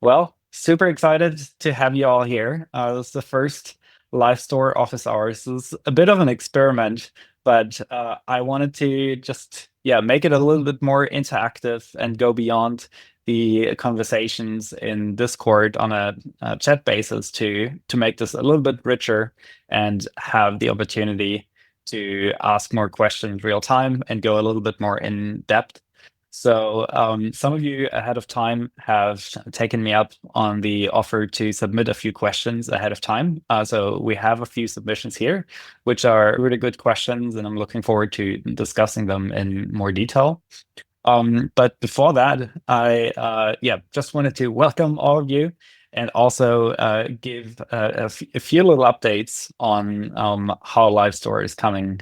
Well, super excited to have you all here. This is the first LiveStore office hours. This is a bit of an experiment, but I wanted to just make it a little bit more interactive and go beyond the conversations in Discord on a chat basis to make this a little bit richer and have the opportunity to ask more questions real time and go a little bit more in depth. So some of you ahead of time have taken me up on the offer to submit a few questions ahead of time. So we have a few submissions here, which are really good questions, and I'm looking forward to discussing them in more detail. But before that, I just wanted to welcome all of you and also give a few little updates on how LiveStore is coming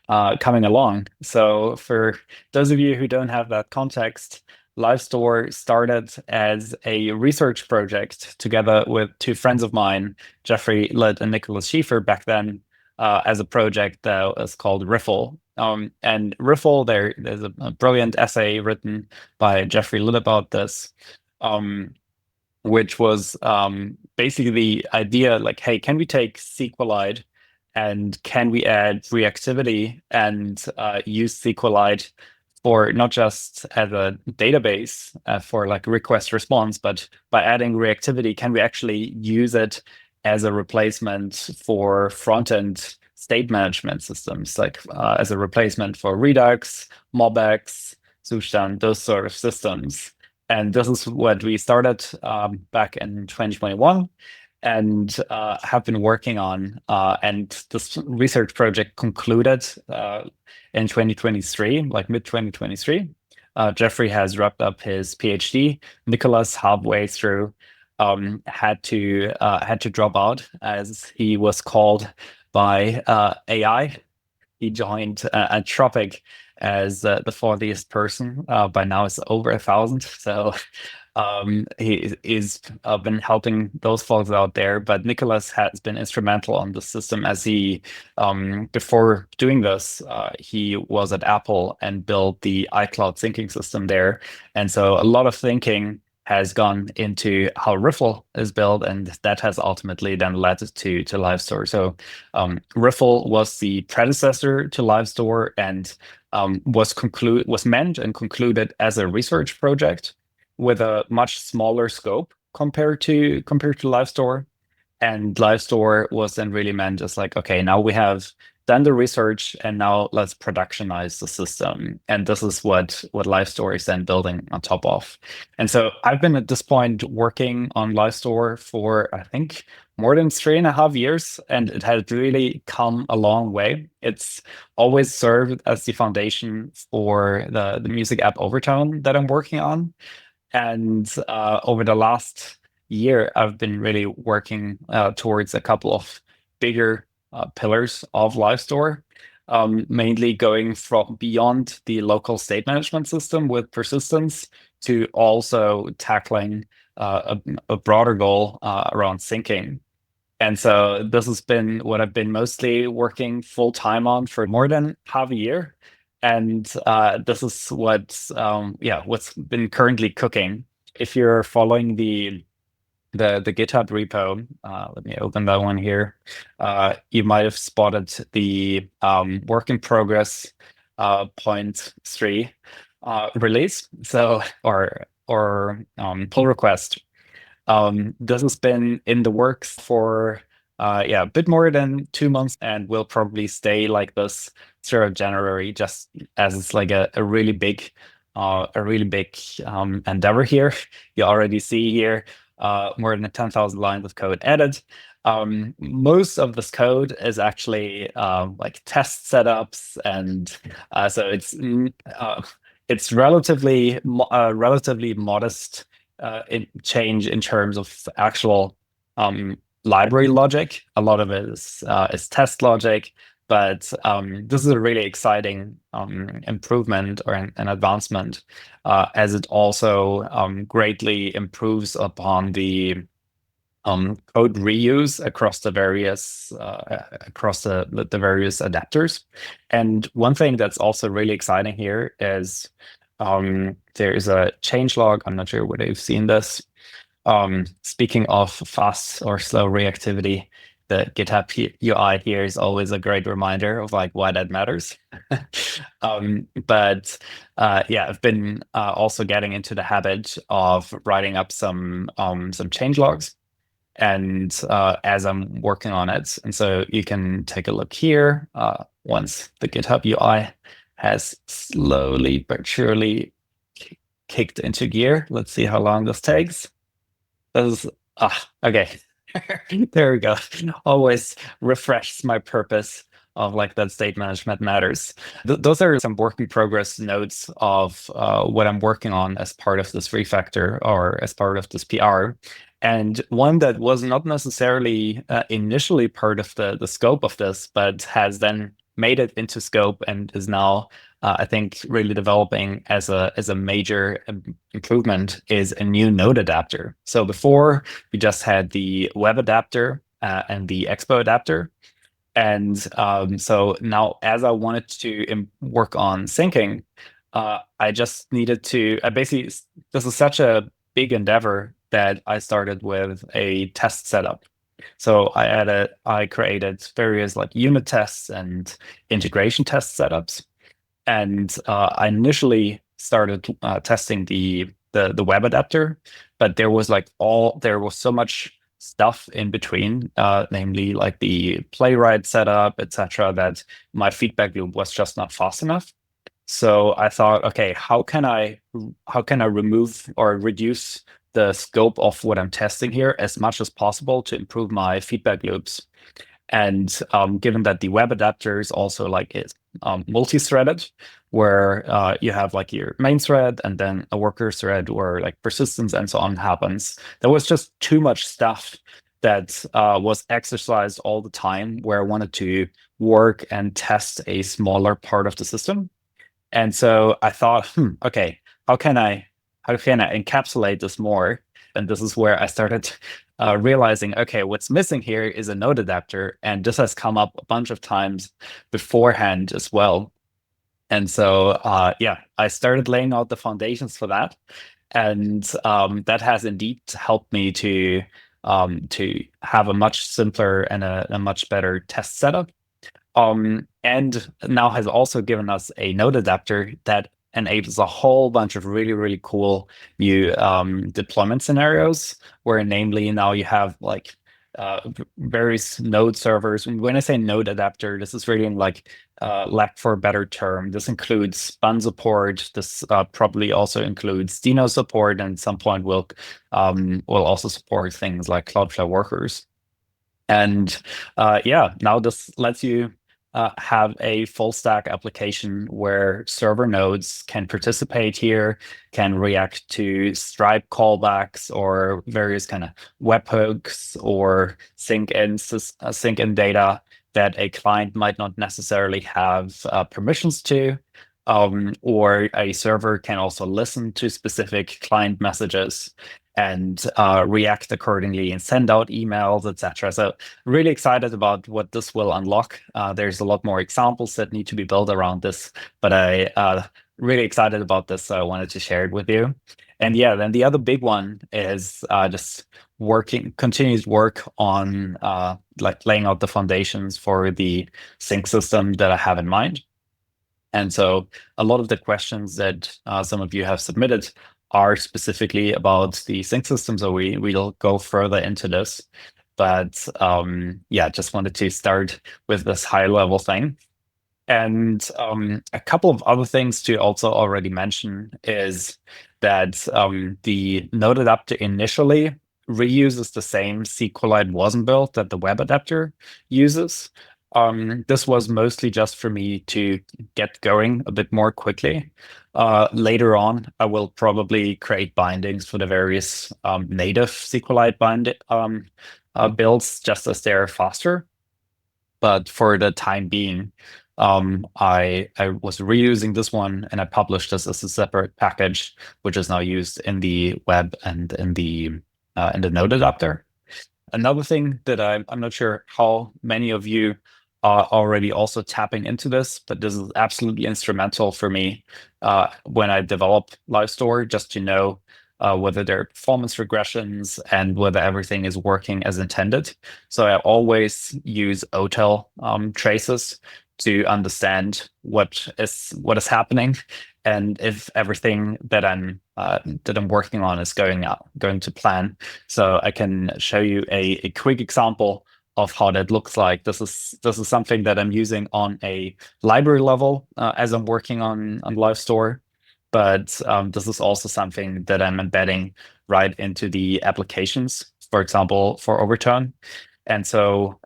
along. So for those of you who don't have that context, LiveStore started as a research project together with two friends of mine, Jeffrey Litt and Nicholas Schiefer, back then as a project that was called Riffle. And Riffle, there's a brilliant essay written by Jeffrey Litt about this, which was basically the idea like, hey, can we take SQLite and can we add reactivity and use SQLite for not just as a database for like request response, but by adding reactivity, can we actually use it as a replacement for front-end state management systems, like as a replacement for Redux, MobX, Zustand, those sort of systems. And this is what we started back in 2021 and have been working on. And this research project concluded in 2023, like mid-2023. Jeffrey has wrapped up his PhD. Nicholas, halfway through, had to drop out as he was called by AI. He joined Anthropic as the 40th person. By now, it's over 1,000. So he is been helping those folks out there. But Nicholas has been instrumental on the system as he, before doing this, he was at Apple and built the iCloud syncing system there. And so a lot of thinking has gone into how Riffle is built, and that has ultimately then led to LiveStore. So Riffle was the predecessor to LiveStore and was meant and concluded as a research project with a much smaller scope compared to LiveStore. And LiveStore was then really meant as like, okay, now we have done the research and now let's productionize the system. And this is what LiveStore is then building on top of. And so I've been at this point working on LiveStore for, I think, more than 3.5 years, and it has really come a long way. It's always served as the foundation for the music app Overtone that I'm working on. And over the last year, I've been really working towards a couple of bigger pillars of LiveStore, mainly going from beyond the local state management system with persistence to also tackling a broader goal around syncing. And so this has been what I've been mostly working full time on for more than half a year. And this is what's been currently cooking. If you're following the GitHub repo, let me open that one here. You might have spotted the work in progress 0.3 release. So or pull request. This has been in the works for a bit more than 2 months and will probably stay like this throughout January, just as it's like a really big endeavor here. You already see here more than 10,000 lines of code added. Most of this code is actually like test setups, and so it's relatively modest in change in terms of actual library logic. A lot of it is test logic, but this is a really exciting improvement or an advancement, as it also greatly improves upon the code reuse across the various adapters. And one thing that's also really exciting here is there is a changelog. I'm not sure whether you've seen this, Speaking of fast or slow reactivity, the GitHub UI here is always a great reminder of like why that matters. But yeah, I've been also getting into the habit of writing up some change logs, and as I'm working on it. And so you can take a look here. Once the GitHub UI has slowly but surely kicked into gear. Let's see how long this takes. This is, okay. There we go. Always refreshes my purpose of like that state management matters. Those are some work in progress notes of what I'm working on as part of this refactor or as part of this PR. And one that was not necessarily initially part of the scope of this, but has then made it into scope and is now, I think, really developing as a major improvement is a new node adapter. So before we just had the web adapter and the Expo adapter. And so now, as I wanted to work on syncing, I just needed to, I basically, this is such a big endeavor that I started with a test setup. So I created various like unit tests and integration test setups. And I initially started testing the web adapter, but there was so much stuff in between, namely like the playwright setup, etc., that my feedback loop was just not fast enough. So I thought, okay, how can I remove or reduce the scope of what I'm testing here as much as possible to improve my feedback loops? And given that the web adapter is also like is multi-threaded, where you have like your main thread and then a worker thread where like persistence and so on happens, there was just too much stuff that was exercised all the time where I wanted to work and test a smaller part of the system. And so I thought, okay, how can I encapsulate this more? And this is where I started realizing, okay, what's missing here is a node adapter, and this has come up a bunch of times beforehand as well. And so yeah, I started laying out the foundations for that, and that has indeed helped me to have a much simpler and a much better test setup. And now has also given us a node adapter that enables a whole bunch of really, really cool new deployment scenarios, where namely now you have like various node servers. And when I say node adapter, this is really in like lack for a better term. This includes Spun support. This probably also includes Dino support, and at some point will also support things like Cloudflare workers. And yeah, now this lets you have a full stack application where server nodes can participate here, can react to Stripe callbacks or various kind of webhooks or sync in data that a client might not necessarily have permissions to. Or a server can also listen to specific client messages and react accordingly and send out emails, etc. So really excited about what this will unlock. There's a lot more examples that need to be built around this, but I really excited about this, so I wanted to share it with you. And yeah, then the other big one is just continuous work on like laying out the foundations for the sync system that I have in mind. And so a lot of the questions that some of you have submitted are specifically about the sync system. So we'll go further into this. But yeah, just wanted to start with this high level thing. And a couple of other things to also already mention is that the node adapter initially reuses the same SQLite wasm build that the web adapter uses. This was mostly just for me to get going a bit more quickly. Later on, I will probably create bindings for the various native SQLite builds just as they're faster. But for the time being, I was reusing this one and I published this as a separate package, which is now used in the web and in the node adapter. Another thing that I'm not sure how many of you are already also tapping into this, but this is absolutely instrumental for me when I develop LiveStore, just to know whether there are performance regressions, and whether everything is working as intended. So I always use OTel traces to understand what is happening, and if everything that I'm working on is going to plan. So I can show you a quick example of how that looks like. This is something that I'm using on a library level as I'm working on LiveStore, but this is also something that I'm embedding right into the applications, for example, for Overturn. And so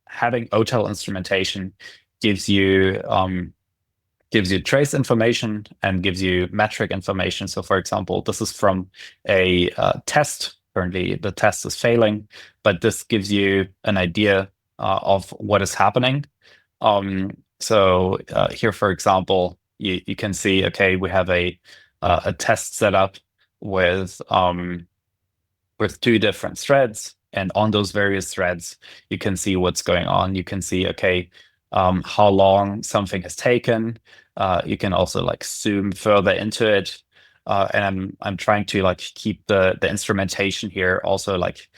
having OTel instrumentation gives you trace information and gives you metric information. So, for example, this is from a test. Currently, the test is failing, but this gives you an idea of what is happening. So here, for example, you can see, okay, we have a test set up with two different threads, and on those various threads, you can see what's going on. You can see, okay, how long something has taken. You can also like zoom further into it. And I'm trying to like keep the instrumentation here also like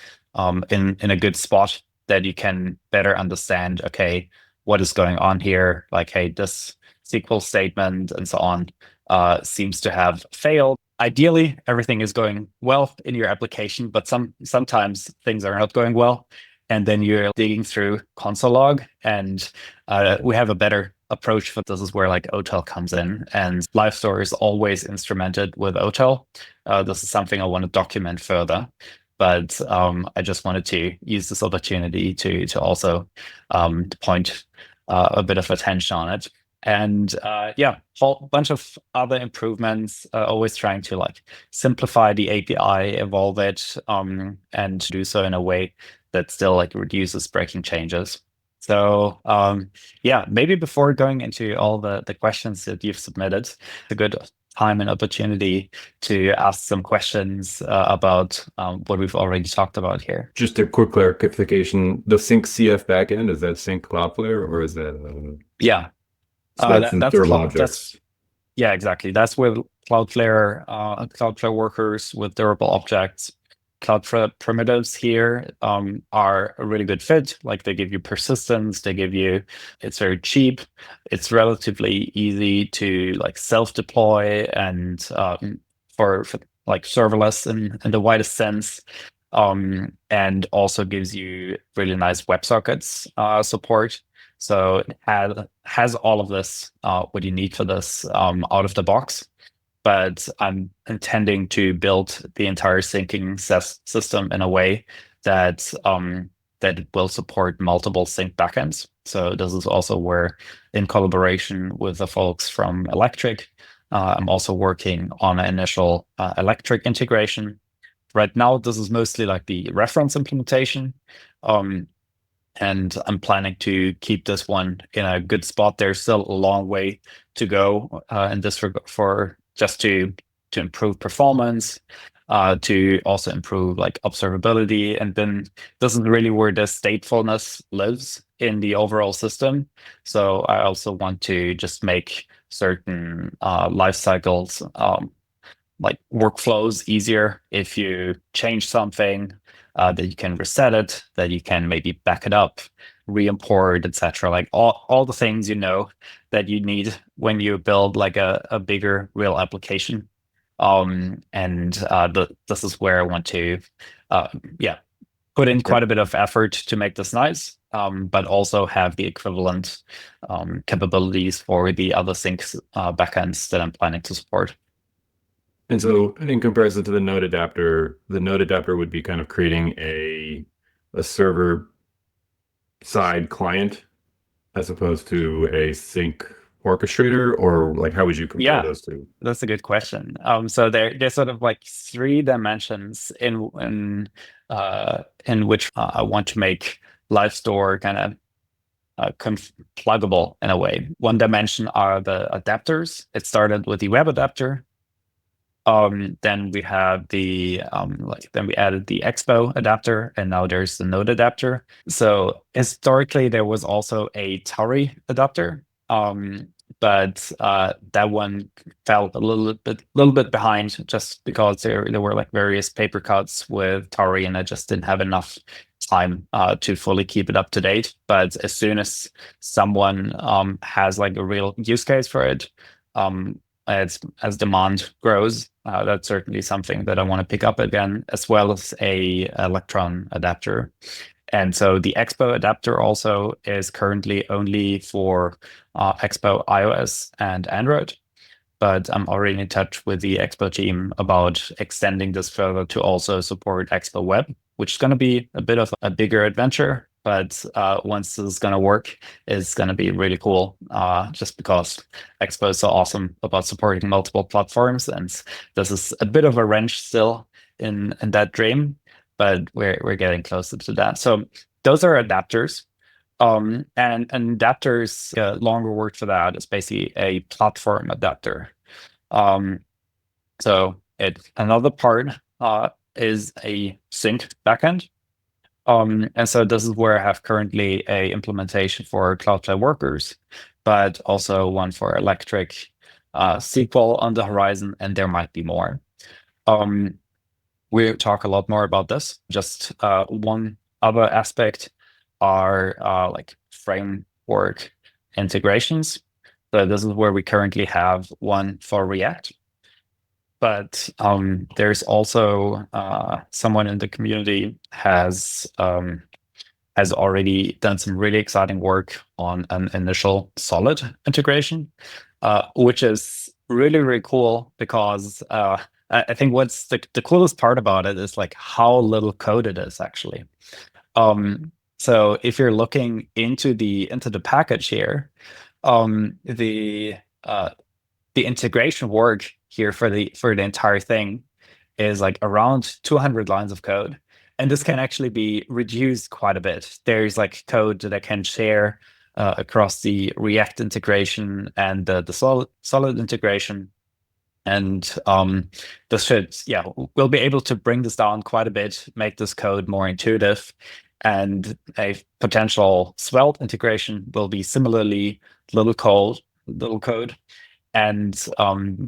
in a good spot that you can better understand, okay, what is going on here? Like, hey, this SQL statement and so on seems to have failed. Ideally, everything is going well in your application, but sometimes things are not going well. And then you're digging through console log, and we have a better approach for this is where like OTel comes in, and LiveStore is always instrumented with OTel. This is something I want to document further, but I just wanted to use this opportunity to also point a bit of attention on it. And yeah, whole bunch of other improvements, always trying to like simplify the API, evolve it, and do so in a way that still like reduces breaking changes. So yeah, maybe before going into all the questions that you've submitted, a good time and opportunity to ask some questions about what we've already talked about here. Just a quick clarification, the Sync CF backend, is that Sync Cloudflare or is that Yeah. so that's in Serve objects? Yeah, exactly. That's where Cloudflare workers with durable objects. Cloudflare primitives here are a really good fit. Like they give you persistence, it's very cheap. It's relatively easy to like self-deploy and for like serverless in the widest sense. And also gives you really nice WebSockets support. So it has all of this, what you need for this out of the box. But I'm intending to build the entire syncing system in a way that that it will support multiple sync backends. So this is also where, in collaboration with the folks from Electric, I'm also working on an initial Electric integration. Right now, this is mostly like the reference implementation. And I'm planning to keep this one in a good spot. There's still a long way to go in this regard for just to improve performance, to also improve like observability, and then this is really where the statefulness lives in the overall system. So I also want to just make certain life cycles like workflows easier. If you change something, that you can reset it, that you can maybe back it up, re-import, etc. Like all the things that you need when you build like a bigger real application. And this is where I want to put in quite a bit of effort to make this nice, but also have the equivalent capabilities for the other sync backends that I'm planning to support. And so in comparison to the node adapter would be kind of creating a server side client as opposed to a sync orchestrator, or like how would you compare those two? That's a good question. So there's sort of like three dimensions in which I want to make LiveStore kind of pluggable in a way. One dimension are the adapters. It started with the web adapter. Then we have then we added the Expo adapter, and now there's the Node adapter. So historically, there was also a Tauri adapter. but that one fell a little bit behind just because there were like various paper cuts with Tari, and I just didn't have enough time to fully keep it up to date. But as soon as someone has like a real use case for it, as demand grows, that's certainly something that I want to pick up again, as well as a electron adapter. And so the Expo adapter also is currently only for Expo iOS and Android, but I'm already in touch with the Expo team about extending this further to also support Expo Web, which is going to be a bit of a bigger adventure. But once this is going to work, it's going to be really cool, just because Expo is so awesome about supporting multiple platforms. And this is a bit of a wrench still in that dream, but we're getting closer to that. So those are adapters. And adapters, longer word for that is basically a platform adapter. Um, so another part is a sync backend. And so this is where I have currently a implementation for Cloudflare Workers, but also one for Electric, SQL on the horizon, and there might be more. We talk a lot more about this. Just one other aspect are like framework integrations. So this is where we currently have one for React. But there's also someone in the community has already done some really exciting work on an initial solid integration, which is really, really cool because I think what's the coolest part about it is like how little code it is actually. So if you're looking into the package here, the integration work here for the entire thing is like around 200 lines of code. And this can actually be reduced quite a bit. There's like code that I can share across the React integration and the solid integration. And this should, yeah, we'll be able to bring this down quite a bit, make this code more intuitive. And a potential Svelte integration will be similarly little code, and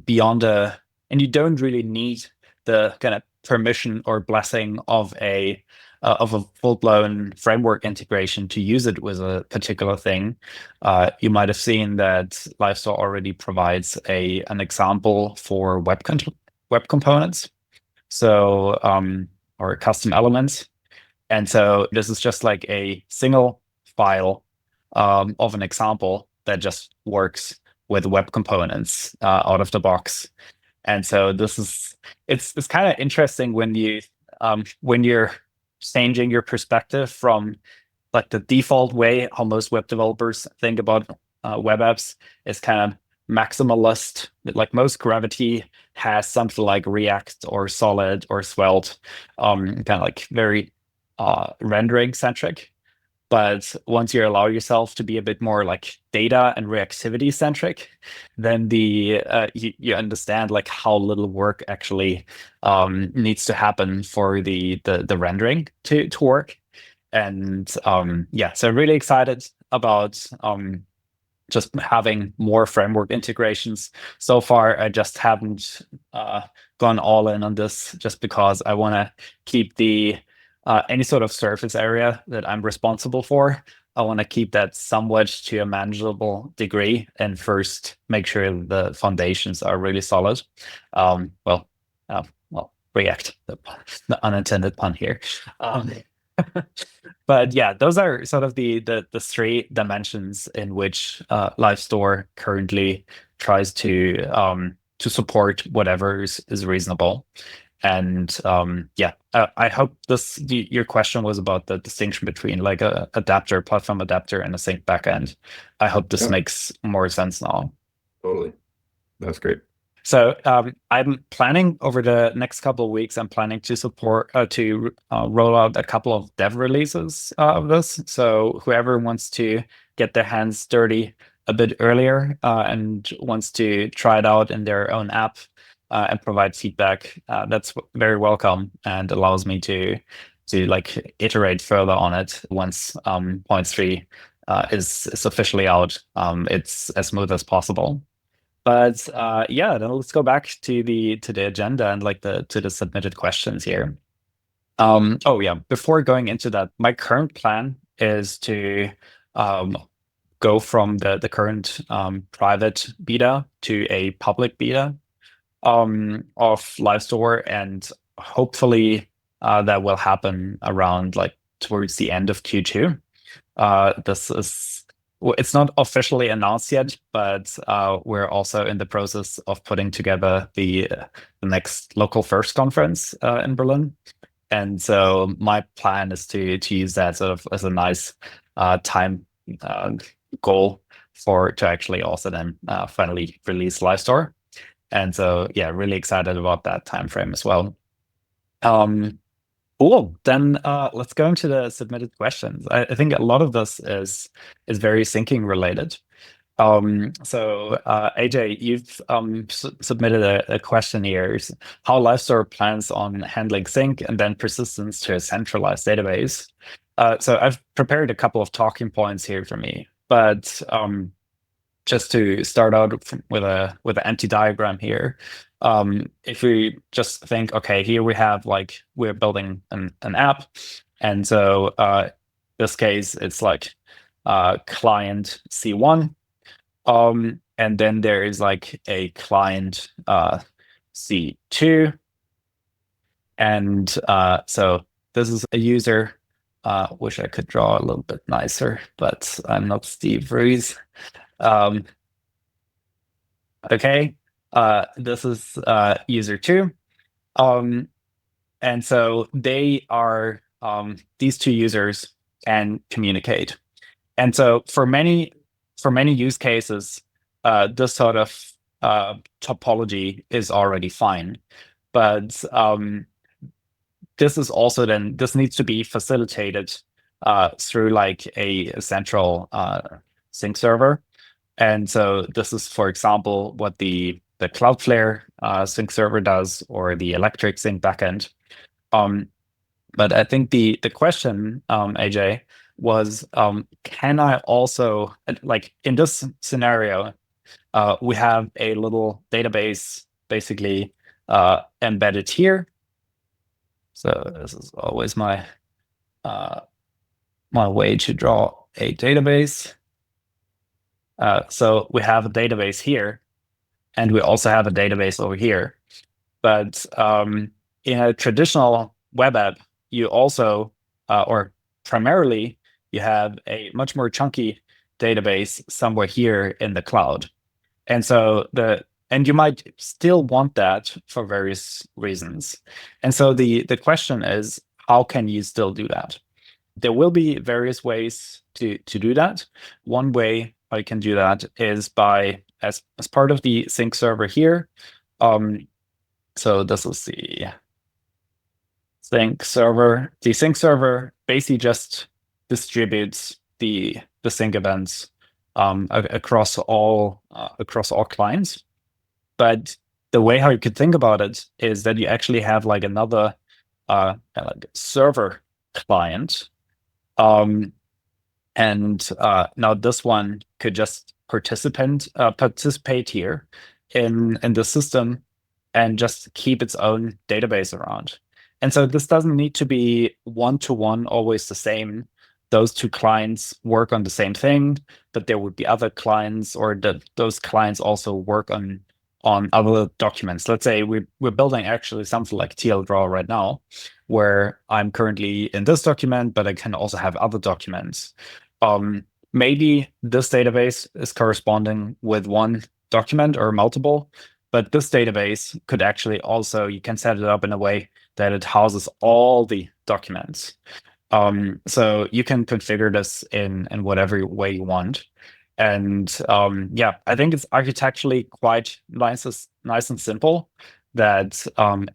beyond and you don't really need the kind of permission or blessing of a full-blown framework integration to use it with a particular thing. You might have seen that LiveStore already provides an example for web components, so or custom elements. And so this is just like a single file of an example that just works with web components out of the box. And so this is it's kind of interesting when you're changing your perspective from like the default way how most web developers think about web apps is kind of maximalist. Like most Gravity has something like React or Solid or Svelte, kind of like very rendering centric. But once you allow yourself to be a bit more like data and reactivity centric, then you understand like how little work actually needs to happen for the rendering to work. And yeah, so really excited about just having more framework integrations. So far, I just haven't gone all in on this just because I want to keep the any sort of surface area that I'm responsible for. I want to keep that somewhat to a manageable degree and first make sure the foundations are really solid. Well, React, the unintended pun here. But yeah, those are sort of the three dimensions in which LiveStore currently tries to support whatever is reasonable. And yeah, I hope your question was about the distinction between like a adapter, platform adapter, and a sync backend. I hope this makes more sense now. Totally. That's great. So I'm planning over the next couple of weeks, I'm planning to roll out a couple of dev releases of this. So whoever wants to get their hands dirty a bit earlier and wants to try it out in their own app and provide feedback, that's very welcome and allows me to like iterate further on it once 0.3 is officially out, it's as smooth as possible. But yeah, then let's go back to the agenda and like the submitted questions here. Oh yeah, before going into that, my current plan is to um, go from the current private beta to a public beta of LiveStore, and hopefully that will happen around like towards the end of Q2. This is it's not officially announced yet, but we're also in the process of putting together the next local first conference in Berlin. And so my plan is to use that sort of as a nice time uh, goal for to actually also then finally release LiveStore. And so yeah, really excited about that time frame as well. Um, cool. Then let's go into the submitted questions. I think a lot of this is very syncing related. So AJ, you've submitted a question here. How LiveStore plans on handling sync and then persistence to a centralized database. So I've prepared a couple of talking points here for me, but just to start out with an empty diagram here. If we just think, okay, here we have like we're building an app, and so this case it's like client C1. And then there is like a client C2. And so this is a user. Wish I could draw a little bit nicer, but I'm not Steve Ruiz. Um, okay, this is user 2. And so they are these two users can communicate. And so for many use cases, this sort of topology is already fine. But this needs to be facilitated through like a central sync server. And so this is, for example, what the Cloudflare sync server does, or the Electric sync backend. But I think the question, AJ, was can I also, like in this scenario, we have a little database basically embedded here. So this is always my my way to draw a database. So we have a database here, and we also have a database over here. But in a traditional web app, you also, or primarily, you have a much more chunky database somewhere here in the cloud. And so and you might still want that for various reasons. And so the question is, how can you still do that? There will be various ways to do that. One way I can do that is by as part of the sync server here. So this is the sync server. The sync server basically just distributes the sync events across all clients. But the way how you could think about it is that you actually have like another like server client. And now this one could just participate here in the system and just keep its own database around. And so this doesn't need to be one-to-one, always the same. Those two clients work on the same thing, but there would be other clients, or those clients also work on other documents. Let's say we're building actually something like TLDraw right now, where I'm currently in this document, but I can also have other documents. Maybe this database is corresponding with one document or multiple, but this database could actually also, you can set it up in a way that it houses all the documents. So you can configure this in whatever way you want. And yeah, I think it's architecturally quite nice and simple that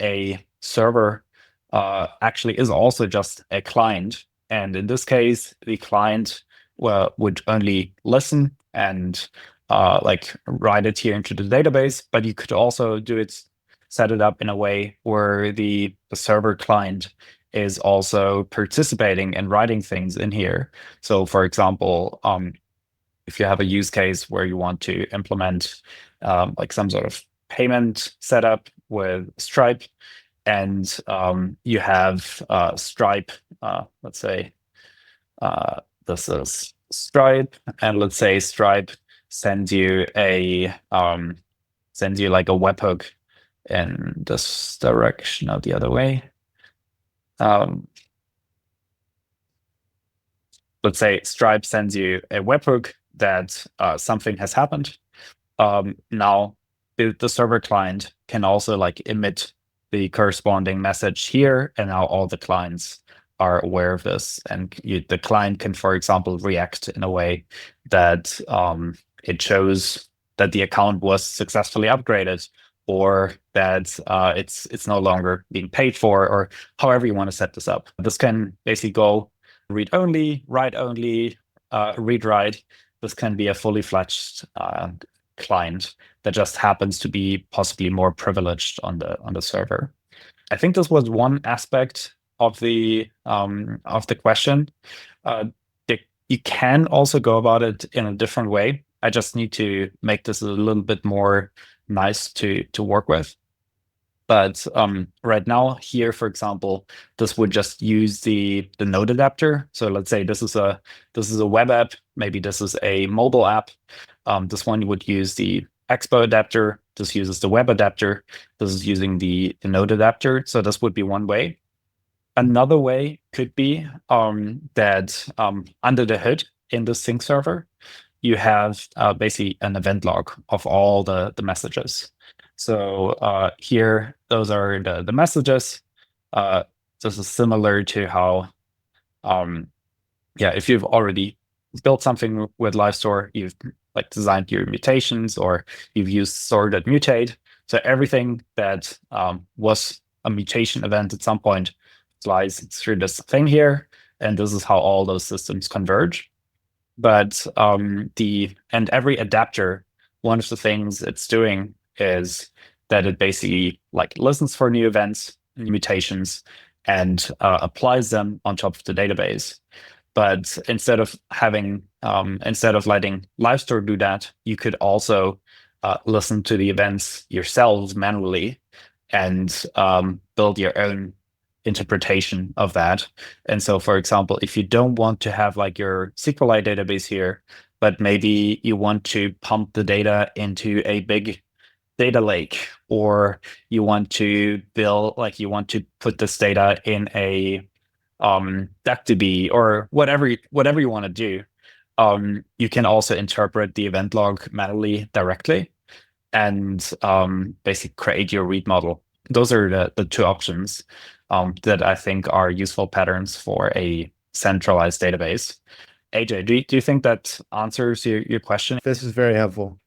a server actually is also just a client. And in this case, the client would only listen and like write it here into the database, but you could also set it up in a way where the server client is also participating and writing things in here. So for example, if you have a use case where you want to implement like some sort of payment setup with Stripe, and you have Stripe, let's say this is Stripe, and let's say Stripe sends you like a webhook in this direction or the other way. Let's say Stripe sends you a webhook that something has happened. Now the server client can also like emit the corresponding message here, and now all the clients are aware of this, and the client can, for example, react in a way that it shows that the account was successfully upgraded, or that it's no longer being paid for, or however you want to set this up. This can basically go read only, write only, read write. This can be a fully fledged client that just happens to be possibly more privileged on the server. I think this was one aspect of the question. You can also go about it in a different way. I just need to make this a little bit more nice to work with. But right now here, for example, this would just use the node adapter. So let's say this is a web app. Maybe this is a mobile app. This one would use the Expo adapter. This uses the web adapter. This is using the node adapter. So this would be one way. Another way could be that under the hood in the sync server, you have basically an event log of all the messages. So here, those are the messages. This is similar to how, if you've already built something with LiveStore, you've like designed your mutations, or you've used store.mutate. So everything that was a mutation event at some point flies through this thing here, and this is how all those systems converge. But every adapter, one of the things it's doing is that it basically like listens for new events, new mutations, and applies them on top of the database. But instead of letting LiveStore do that, you could also listen to the events yourselves manually and build your own interpretation of that. And so, for example, if you don't want to have like your SQLite database here, but maybe you want to pump the data into a big data lake, or you want to put this data in a DuckDB, or whatever you want to do, you can also interpret the event log manually directly and basically create your read model. Those are the two options that I think are useful patterns for a centralized database. AJ, do you think that answers your question? This is very helpful.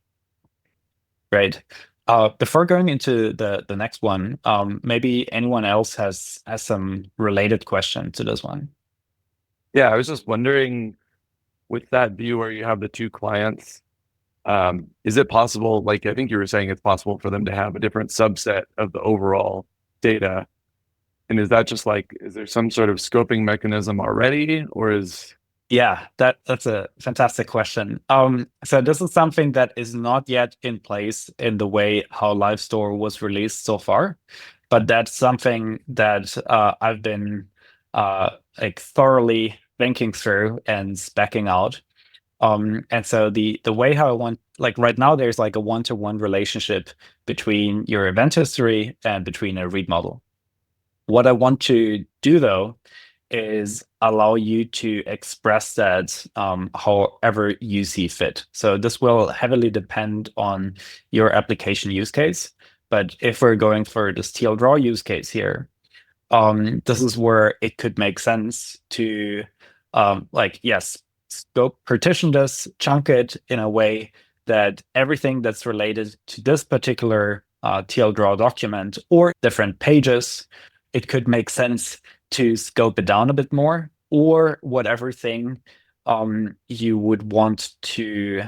Great. Before going into the next one, maybe anyone else has some related question to this one. Yeah, I was just wondering, with that view where you have the two clients, is it possible, like I think you were saying it's possible for them to have a different subset of the overall data? And is that just like, is there some sort of scoping mechanism already, or is... Yeah, that's a fantastic question. So this is something that is not yet in place in the way how LiveStore was released so far, but that's something that I've been like thoroughly thinking through and speccing out. And so the way how I want, like right now, there's like a one-to-one relationship between your event history and between a read model. What I want to do though is allow you to express that however you see fit. So this will heavily depend on your application use case. But if we're going for this TL draw use case here, this is where it could make sense to scope partition this, chunk it in a way that everything that's related to this particular TL draw document or different pages, it could make sense to scope it down a bit more, or whatever thing you would want to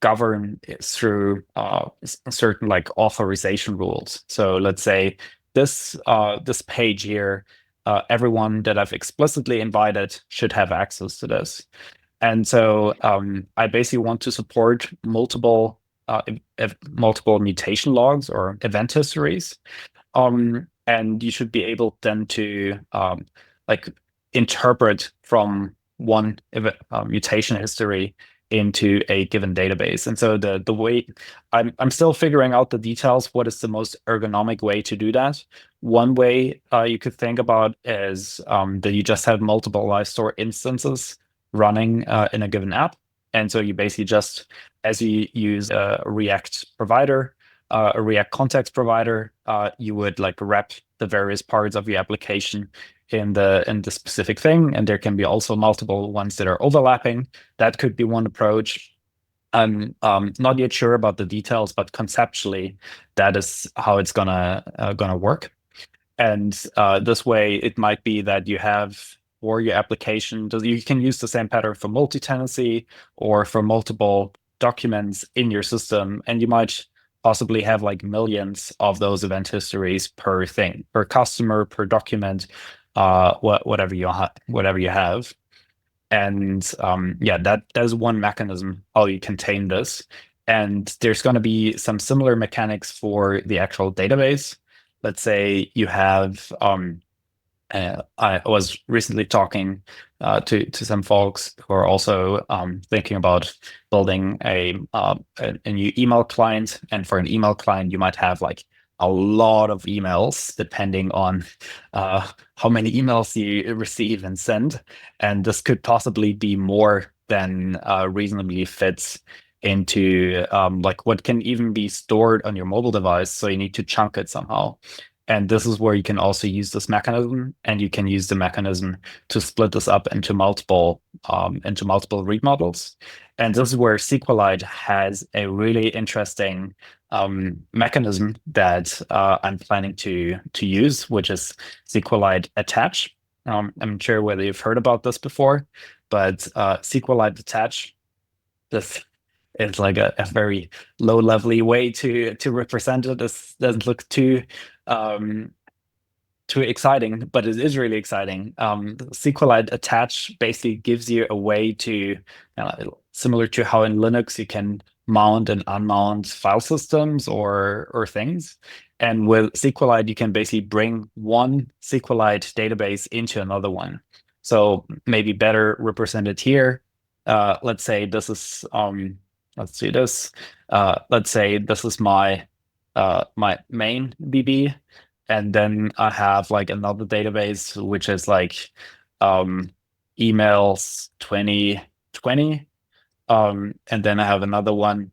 govern through certain like authorization rules. So let's say this page here everyone that I've explicitly invited should have access to this. And so I basically want to support multiple mutation logs or event histories. And you should be able then to like interpret from one mutation history into a given database. And so the way I'm still figuring out the details, what is the most ergonomic way to do that. One way you could think about is that you just have multiple LiveStore instances running in a given app. And so you basically just, as you use a React provider, a React context provider, you would like wrap the various parts of your application in the specific thing, and there can be also multiple ones that are overlapping. That could be one approach. I'm not yet sure about the details, but conceptually, that is how it's gonna work. And this way, it might be that you have for your application, you can use the same pattern for multi-tenancy or for multiple documents in your system, and you might possibly have like millions of those event histories per thing, per customer, per document, whatever you have. And yeah, that is one mechanism how you contain this. And there's going to be some similar mechanics for the actual database. Let's say you have I was recently talking to some folks who are also thinking about building a new email client. And for an email client, you might have like a lot of emails depending on how many emails you receive and send. And this could possibly be more than reasonably fits into like what can even be stored on your mobile device. So you need to chunk it somehow. And this is where you can also use this mechanism, and you can use the mechanism to split this up into multiple read models. And this is where SQLite has a really interesting mechanism that I'm planning to use, which is SQLite attach. I'm not sure whether you've heard about this before, but SQLite attach, this is like a very low-level way to represent it. This doesn't look too exciting, but it is really exciting. SQLite attach basically gives you a way to, similar to how in Linux you can mount and unmount file systems or things. And with SQLite, you can basically bring one SQLite database into another one. So maybe better represented here. Let's say this is let's do this. Let's say this is my my main DB, and then I have like another database which is like emails 2020, and then I have another one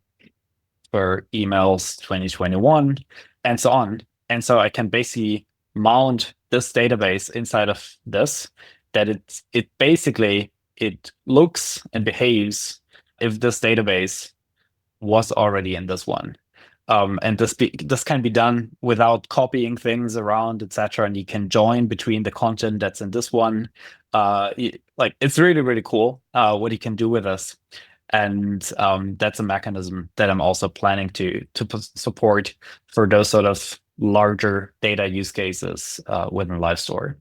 for emails 2021, and so on. And so I can basically mount this database inside of this, that it basically it looks and behaves if this database was already in this one. And this can be done without copying things around, etc. And you can join between the content that's in this one. Like it's really, really cool what you can do with this. And that's a mechanism that I'm also planning to support for those sort of larger data use cases within LiveStore.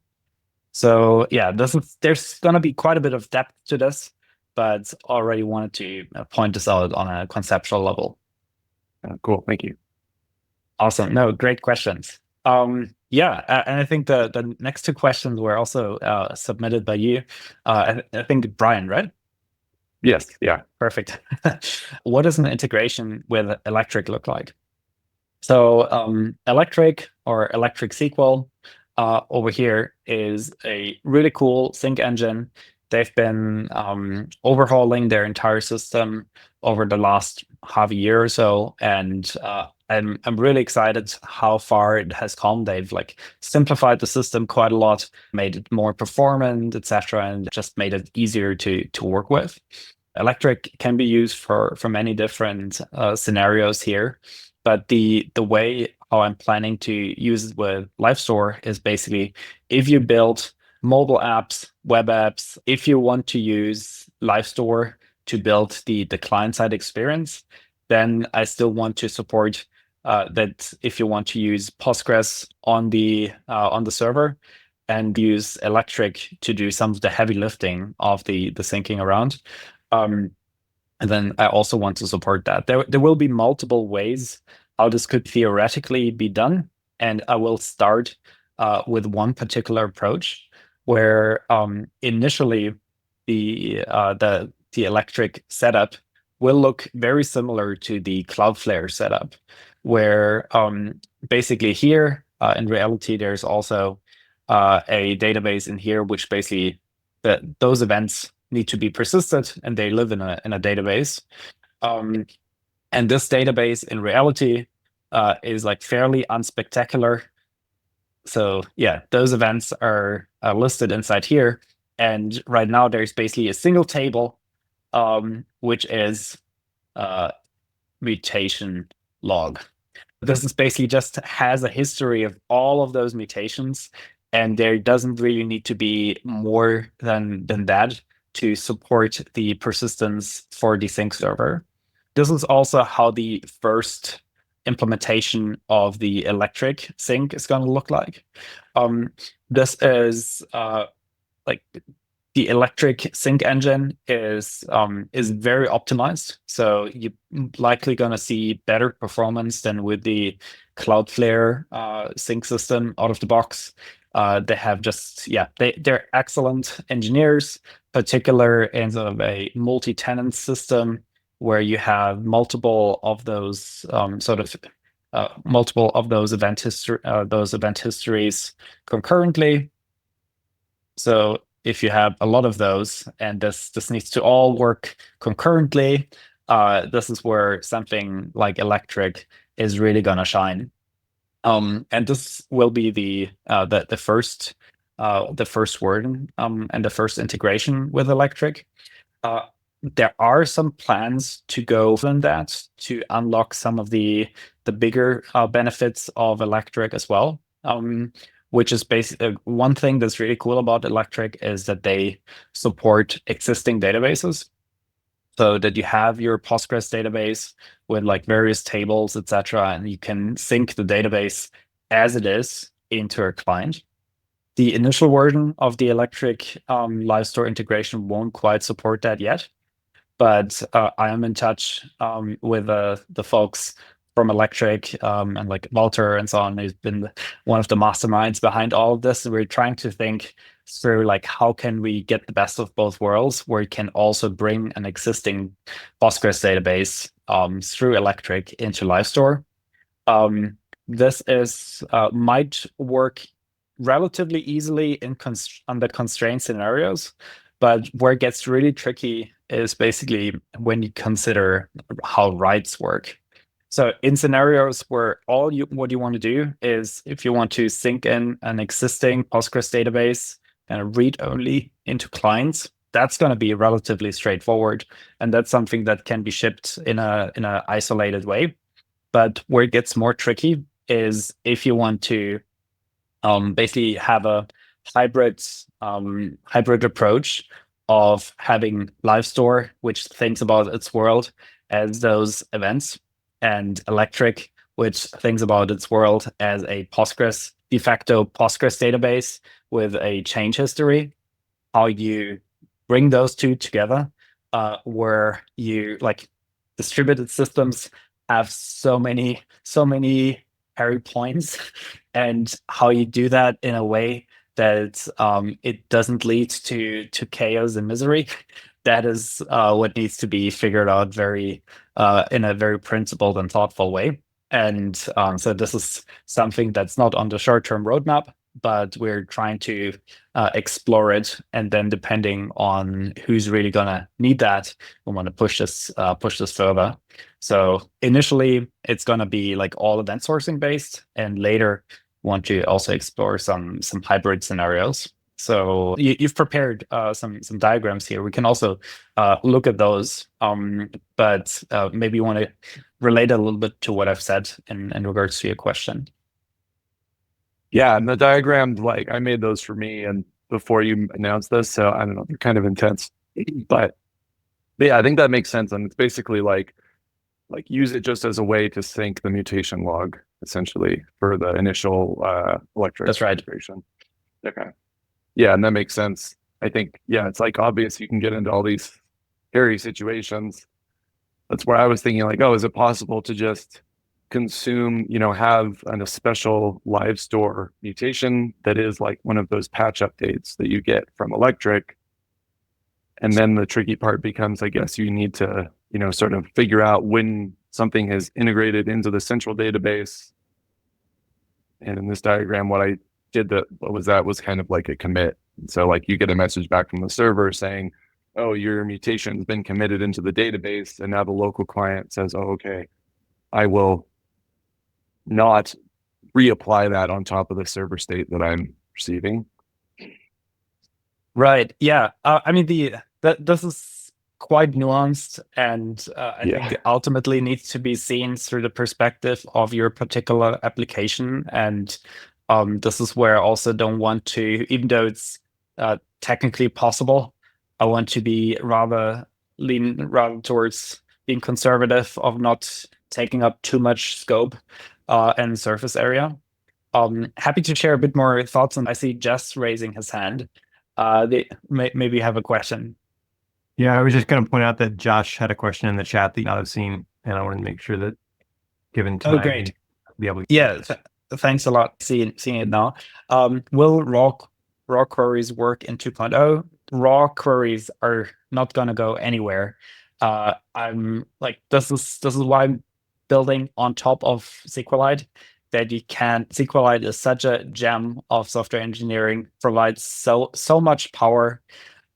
So yeah, there's going to be quite a bit of depth to this, but already wanted to point this out on a conceptual level. Cool, thank you. Awesome. No, great questions. Yeah, and I think the next two questions were also submitted by you. I think Brian, right? Yes, yeah. Perfect. What does an integration with Electric look like? So Electric or Electric SQL over here is a really cool sync engine. They've been overhauling their entire system over the last half a year or so, and I'm really excited how far it has come. They've like simplified the system quite a lot, made it more performant, etc., and just made it easier to work with. Electric can be used for many different scenarios here, but the way how I'm planning to use it with LiveStore is basically if you build mobile apps, web apps, if you want to use LiveStore to build the client-side experience, then I still want to support that if you want to use Postgres on the server, and use electric to do some of the heavy lifting of the syncing around. And then I also want to support that. There will be multiple ways how this could theoretically be done, and I will start with one particular approach where initially the electric setup will look very similar to the Cloudflare setup, where basically here in reality there's also a database in here which basically those events need to be persisted and they live in a database. And this database in reality is like fairly unspectacular. So yeah, those events are listed inside here. And right now there's basically a single table, which is mutation log. This is basically just has a history of all of those mutations, and there doesn't really need to be more than that to support the persistence for the sync server. This is also how the first implementation of the electric sync is going to look like. This is like the electric sync engine is very optimized. So you're likely going to see better performance than with the Cloudflare sync system out of the box. They have just, they're excellent engineers, particular in sort of a multi-tenant system where you have multiple of those event histories concurrently. So if you have a lot of those and this needs to all work concurrently, this is where something like electric is really gonna shine. And this will be the first word and the first integration with electric. There are some plans to go than that to unlock some of the bigger benefits of electric as well. Which is basically one thing that's really cool about electric is that they support existing databases. So that you have your Postgres database with like various tables, etc., and you can sync the database as it is into a client. The initial version of the electric LiveStore integration won't quite support that yet, but I am in touch with the folks from Electric and like Walter and so on, who's been one of the masterminds behind all of this. And we're trying to think through like how can we get the best of both worlds, where you can also bring an existing Postgres database through Electric into LiveStore. This is might work relatively easily in under constrained scenarios, but where it gets really tricky is basically when you consider how writes work. So in scenarios where what you want to do is if you want to sync in an existing Postgres database and read only into clients, that's going to be relatively straightforward. And that's something that can be shipped in a isolated way. But where it gets more tricky is if you want to basically have a hybrid approach of having LiveStore, which thinks about its world as those events, and Electric, which thinks about its world as a de facto Postgres database with a change history. How you bring those two together, where you like distributed systems have so many hairy points, and how you do that in a way that it doesn't lead to chaos and misery. That is what needs to be figured out in a very principled and thoughtful way. And so this is something that's not on the short-term roadmap, but we're trying to explore it. And then depending on who's really gonna need that, we want to push this further. So initially, it's gonna be like all event sourcing based, and later want to also explore some hybrid scenarios. So you've prepared some diagrams here. We can also look at those, but maybe you want to relate a little bit to what I've said in regards to your question. Yeah, and the diagrams, like I made those for me and before you announced this, so I don't know, they're kind of intense, but yeah, I think that makes sense. And it's basically like use it just as a way to sync the mutation log essentially for the initial electric That's right. integration. Okay. Yeah, and that makes sense. I think, yeah, it's like obvious you can get into all these hairy situations. That's where I was thinking, like, oh, is it possible to just consume, have a special LiveStore mutation that is like one of those patch updates that you get from Electric? And then the tricky part becomes, I guess, you need to, sort of figure out when something is integrated into the central database. And in this diagram, what I did was kind of like a commit. So like you get a message back from the server saying, oh, your mutation's been committed into the database. And now the local client says, oh, okay, I will not reapply that on top of the server state that I'm receiving. Right. Yeah. I mean, this is quite nuanced, and I think it ultimately needs to be seen through the perspective of your particular application. And this is where I also don't want to, even though it's technically possible, I want to be lean rather towards being conservative of not taking up too much scope and surface area. Happy to share a bit more thoughts on. I see Jess raising his hand. They maybe have a question. Yeah, I was just going to point out that Josh had a question in the chat that I've seen, and I wanted to make sure that given time, Oh, great. Be able to yeah, thanks a lot. Seeing it now. Will raw queries work in 2.0? Raw queries are not going to go anywhere. I'm like, this is why I'm building on top of SQLite, that you can. SQLite is such a gem of software engineering, provides so much power.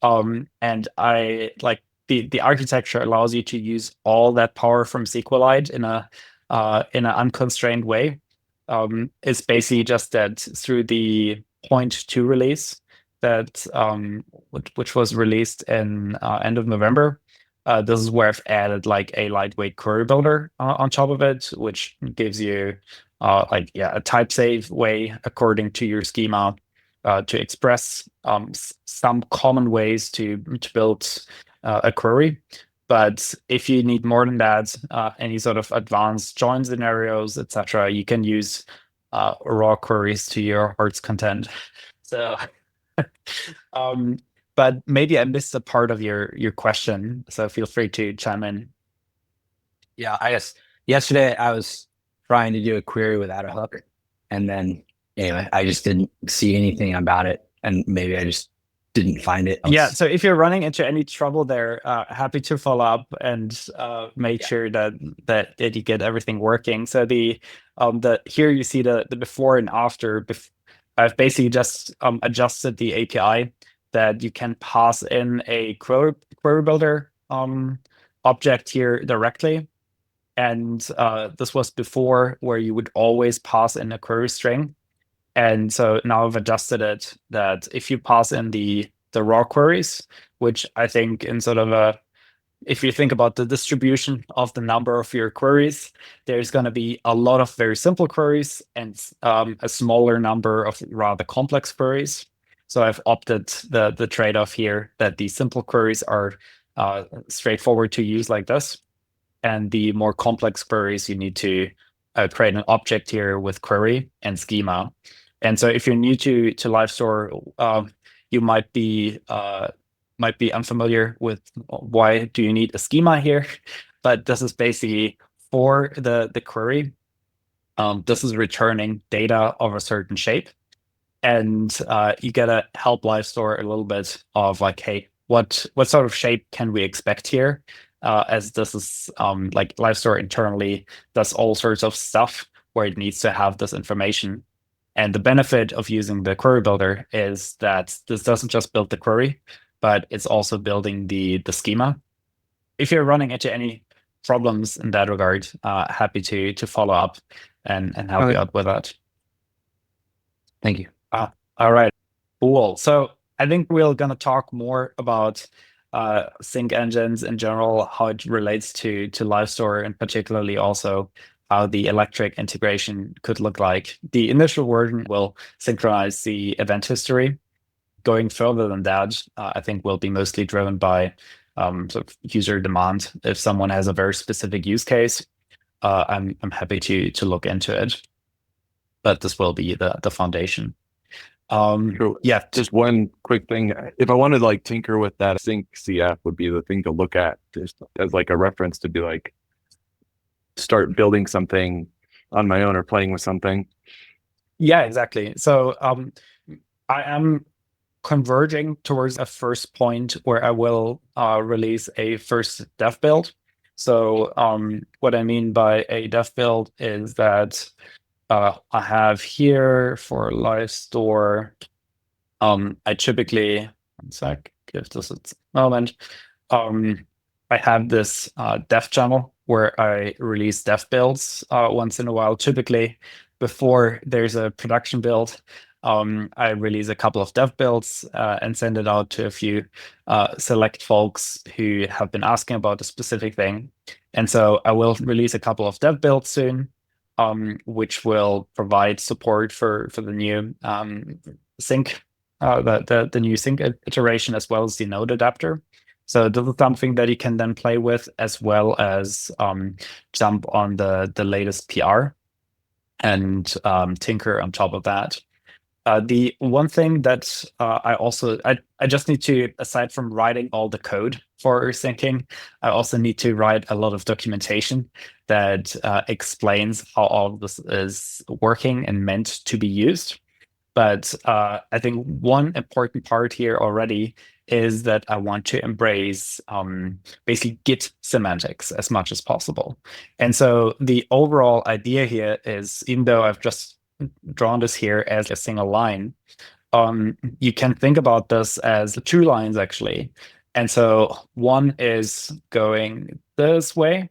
And I like the architecture allows you to use all that power from SQLite in an unconstrained way. It's basically just that through the 0.2 release that which was released in end of November. This is where I've added like a lightweight query builder on top of it, which gives you a type safe way according to your schema to express some common ways to build a query. But if you need more than that, any sort of advanced join scenarios, etc., you can use raw queries to your heart's content. So, but maybe I missed a part of your question, so feel free to chime in. Yeah, I guess yesterday I was trying to do a query without a hook, and then anyway, I just didn't see anything about it, and maybe I just didn't find it. Yeah, so if you're running into any trouble there, happy to follow up and make sure that you get everything working. So the here you see the before and after. I've basically just adjusted the API that you can pass in a query builder object here directly. And this was before, where you would always pass in a query string. And so now I've adjusted it that if you pass in the raw queries, which I think in sort of if you think about the distribution of the number of your queries, there's going to be a lot of very simple queries and a smaller number of rather complex queries. So I've opted the trade-off here that the simple queries are straightforward to use like this. And the more complex queries, you need to create an object here with query and schema. And so if you're new to LiveStore, you might be unfamiliar with why do you need a schema here. But this is basically for the query. This is returning data of a certain shape. And you gotta help LiveStore a little bit of like, hey, what sort of shape can we expect here? As this is like LiveStore internally does all sorts of stuff where it needs to have this information. And the benefit of using the query builder is that this doesn't just build the query, but it's also building the schema. If you're running into any problems in that regard, happy to follow up and help you out with that. Thank you. All right, cool. So I think we're going to talk more about sync engines in general, how it relates to LiveStore, and particularly also how the Electric integration could look like. The initial version will synchronize the event history. Going further than that, I think will be mostly driven by sort of user demand. If someone has a very specific use case, I'm happy to look into it. But this will be the foundation. Cool. Yeah, Just one quick thing. If I wanted to like tinker with that, sync CF would be the thing to look at just as like a reference to be like, start building something on my own or playing with something. yeah, exactly. So I am converging towards a first point where I will release a first dev build. So what I mean by a dev build is that I have here for LiveStore, I typically, one sec, give this a moment. I have this dev channel where I release dev builds once in a while. Typically, before there's a production build, I release a couple of dev builds and send it out to a few select folks who have been asking about a specific thing. And so I will release a couple of dev builds soon, which will provide support for the new sync, the new sync iteration, as well as the node adapter. So this is something that you can then play with, as well as jump on the latest PR and tinker on top of that. The one thing that I just need to, aside from writing all the code for syncing, I also need to write a lot of documentation that explains how all of this is working and meant to be used. But I think one important part here already is that I want to embrace basically Git semantics as much as possible. And so the overall idea here is, even though I've just drawn this here as a single line, you can think about this as two lines actually. And so one is going this way,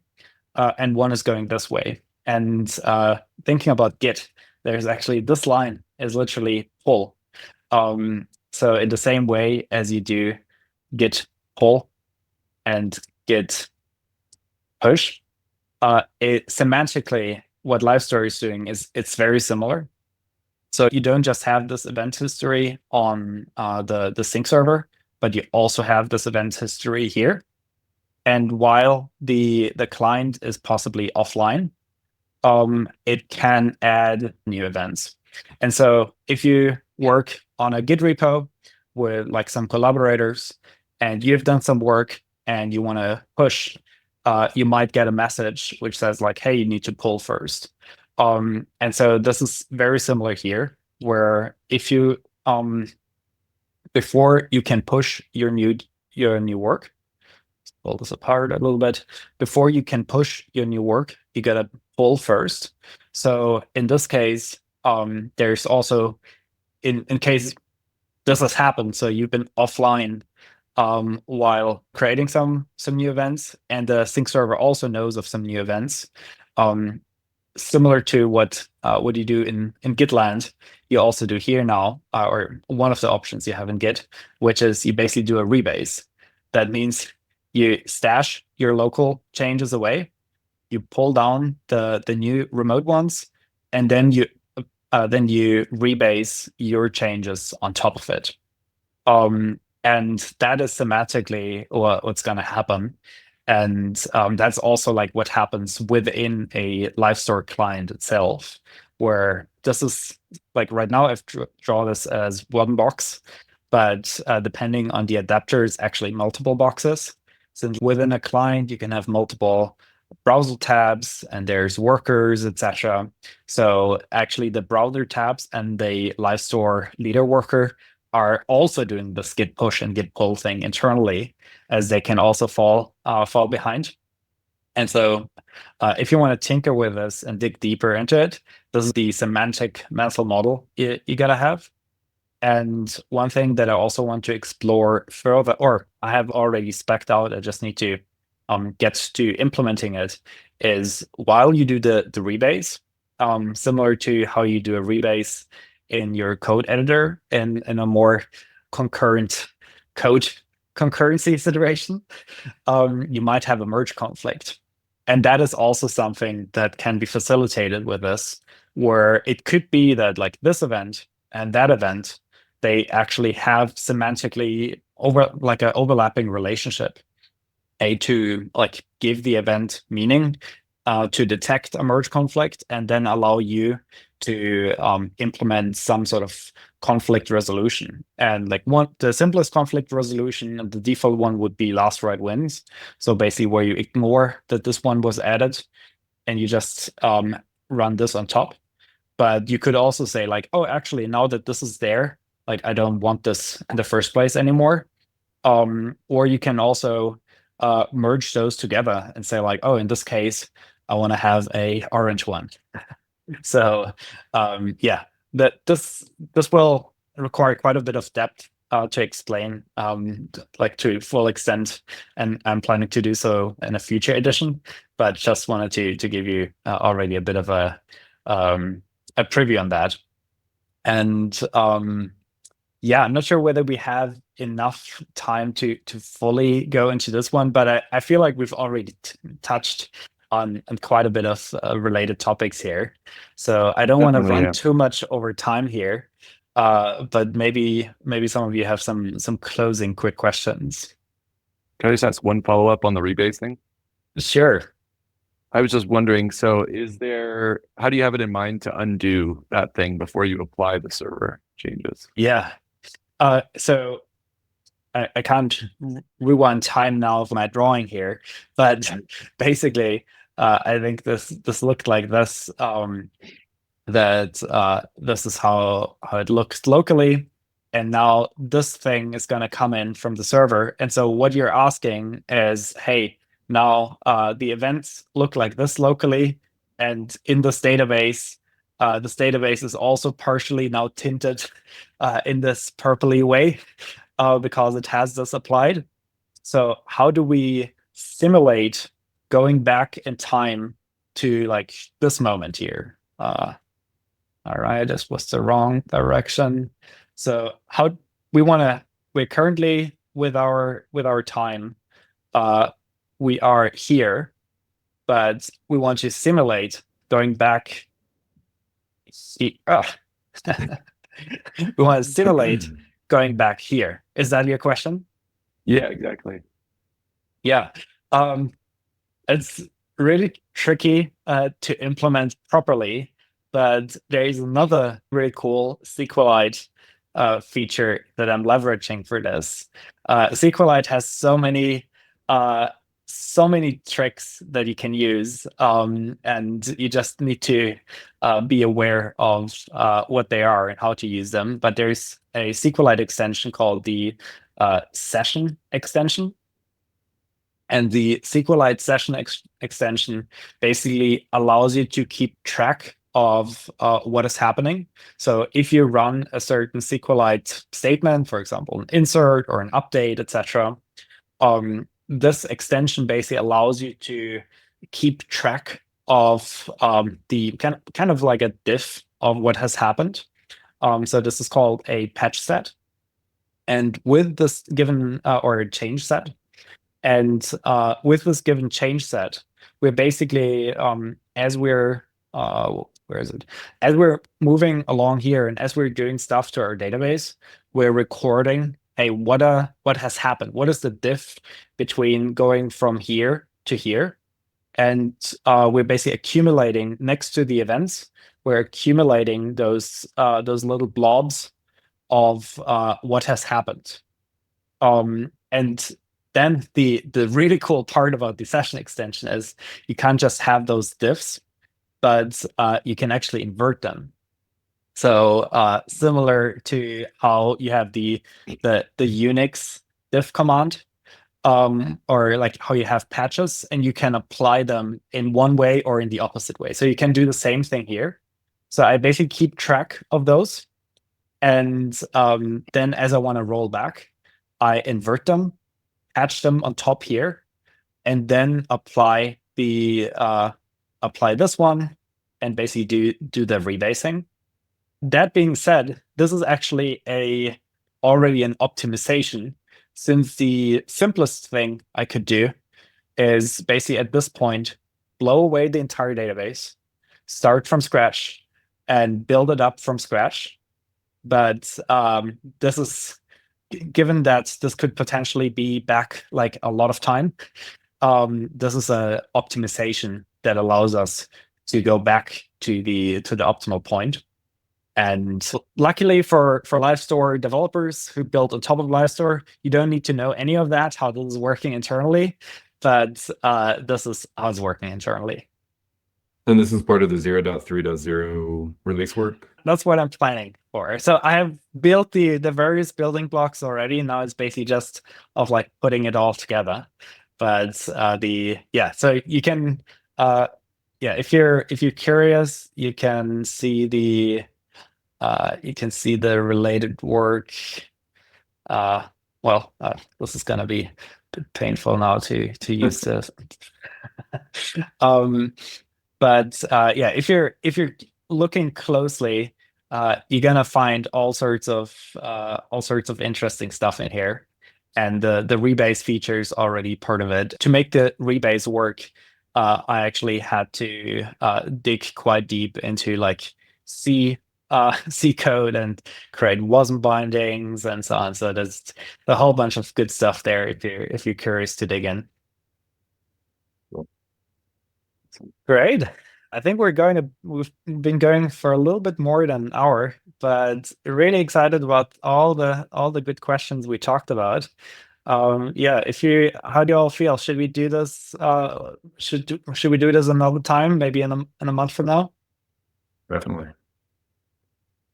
and one is going this way. And thinking about Git, there's actually this line is literally pull. So in the same way as you do Git pull and Git push, semantically, what LiveStore is doing is it's very similar. So you don't just have this event history on the sync server, but you also have this event history here. And while the client is possibly offline, it can add new events. And so if you work on a Git repo with like some collaborators and you've done some work and you want to push, you might get a message which says like, hey, you need to pull first. And so this is very similar here, where if you before you can push your new work, pull this apart a little bit. Before you can push your new work, you gotta pull first. So in this case, there's also, in case this has happened, so you've been offline while creating some new events, and the sync server also knows of some new events. Similar to what you do in GitLand, you also do here now, or one of the options you have in Git, which is you basically do a rebase. That means you stash your local changes away, you pull down the new remote ones, and then you rebase your changes on top of it. And that is semantically what's going to happen. And that's also like what happens within a LiveStore client itself, where this is like right now I've drawn this as one box, but depending on the adapter, it's actually multiple boxes. Since within a client, you can have multiple browser tabs and there's workers, etc. So actually the browser tabs and the LiveStore leader worker are also doing this Git push and Git pull thing internally, as they can also fall behind. And so if you want to tinker with this and dig deeper into it, this is the semantic mental model you gotta have. And one thing that I also want to explore further, or I have already spec'd out, I just need to get to implementing it, is while you do the rebase, similar to how you do a rebase in your code editor in a more concurrent code concurrency situation, you might have a merge conflict. And that is also something that can be facilitated with this, where it could be that like this event and that event, they actually have semantically an overlapping relationship. To like give the event meaning, to detect a merge conflict, and then allow you to implement some sort of conflict resolution. And like the simplest conflict resolution, the default one would be last right wins. So basically where you ignore that this one was added and you just run this on top. But you could also say like, oh, actually, now that this is there, like I don't want this in the first place anymore. Or you can also merge those together and say like, oh, in this case, I want to have a orange one. So yeah, this will require quite a bit of depth to explain like to full extent, and I'm planning to do so in a future edition. But just wanted to give you already a bit of a preview on that. And yeah, I'm not sure whether we have enough time to fully go into this one, but I feel like we've already touched on quite a bit of related topics here. So I don't want to Definitely, run yeah. too much over time here, but maybe some of you have some closing quick questions. Can I just ask one follow-up on the rebase thing? Sure. I was just wondering, so how do you have it in mind to undo that thing before you apply the server changes? Yeah. So I can't rewind time now for my drawing here, but basically, I think this looked like this. That this is how it looks locally, and now this thing is going to come in from the server. And so what you're asking is, hey, now the events look like this locally, and in this database is also partially now tinted in this purpley way. Because it has this applied. So how do we simulate going back in time to like this moment here? All right, this was the wrong direction. So how we're currently with our time, we are here, but we want to simulate going back. We want to simulate going back here. Is that your question? Yeah, exactly. Yeah. It's really tricky to implement properly, but there is another really cool SQLite feature that I'm leveraging for this. SQLite has so many tricks that you can use, and you just need to be aware of what they are and how to use them. But there's a SQLite extension called the session extension. And the SQLite session extension basically allows you to keep track of what is happening. So if you run a certain SQLite statement, for example, an insert or an update, etc., this extension basically allows you to keep track of the kind of like a diff of what has happened. So this is called a patch set. And with this given or a change set, and with this given change set, we're basically as we're as we're moving along here and as we're doing stuff to our database, we're recording, hey, what has happened? What is the diff between going from here to here? And we're basically accumulating next to the events. We're accumulating those little blobs of what has happened. And then the really cool part about the session extension is you can't just have those diffs, but you can actually invert them. So similar to how you have the Unix diff command, or like how you have patches, and you can apply them in one way or in the opposite way. So you can do the same thing here. So I basically keep track of those, and then as I want to roll back, I invert them, patch them on top here, and then apply this one, and basically do the rebasing. That being said, this is actually already an optimization, since the simplest thing I could do is basically at this point blow away the entire database, start from scratch, and build it up from scratch. But this is, given that this could potentially be back like a lot of time, this is a optimization that allows us to go back to the optimal point. And luckily for LiveStore developers who build on top of LiveStore, you don't need to know any of that, how this is working internally, but this is how it's working internally. And this is part of the 0.3.0 release work? That's what I'm planning for. So I have built the various building blocks already. Now it's basically just of like putting it all together. But so you can if you're curious, you can see the related work. This is gonna be a bit painful now to use this. If you're looking closely, you're gonna find all sorts of interesting stuff in here, and the rebase feature is already part of it. To make the rebase work, I actually had to dig quite deep into like C code and create WASM bindings and so on. So there's a whole bunch of good stuff there if you're curious to dig in. Great. I think we've been going for a little bit more than an hour, but really excited about all the good questions we talked about. How do you all feel? Should we do this? Should we do this another time? Maybe in a month from now? Definitely.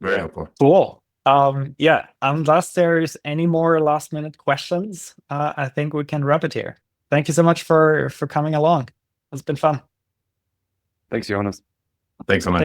Very helpful. Cool. Unless there's any more last minute questions, I think we can wrap it here. Thank you so much for coming along. It's been fun. Thanks, Jonas. Thanks so much.